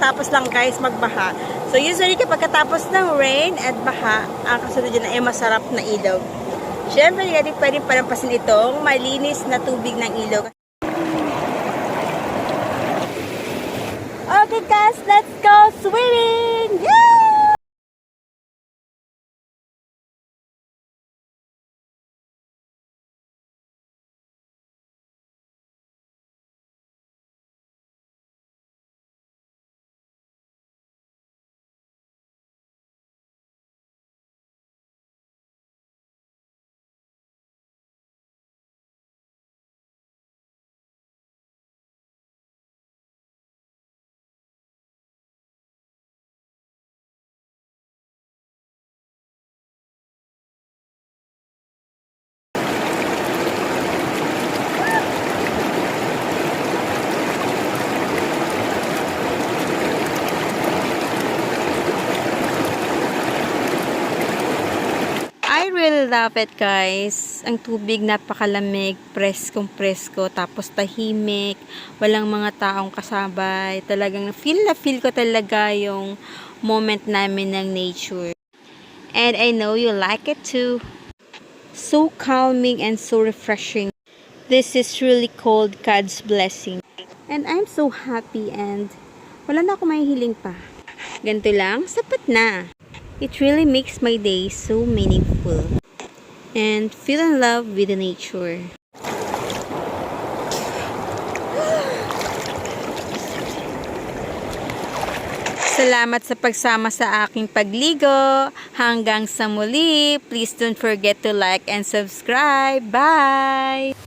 kakatapos lang guys magbaha. So usually kapag katapos ng rain at baha, ang kasunod dyan ay masarap na ilog. Siyempre, hindi natin pwedeng palampasin itong malinis na tubig ng ilog. Okay guys, let's go swimming! Yeah! I really love it guys. Ang tubig napakalamig, preskong-presko, tapos tahimik, walang mga taong kasabay. Talagang na feel ko talaga yung moment namin ng nature. And I know you like it too. So calming and so refreshing. This is really called God's blessing. And I'm so happy and wala na ako mahihiling pa. Ganito lang, sapat na. It really makes my day so meaningful and feel in love with the nature. Salamat sa pagsama sa aking pagligo. Hanggang sa muli, please don't forget to like and subscribe. Bye!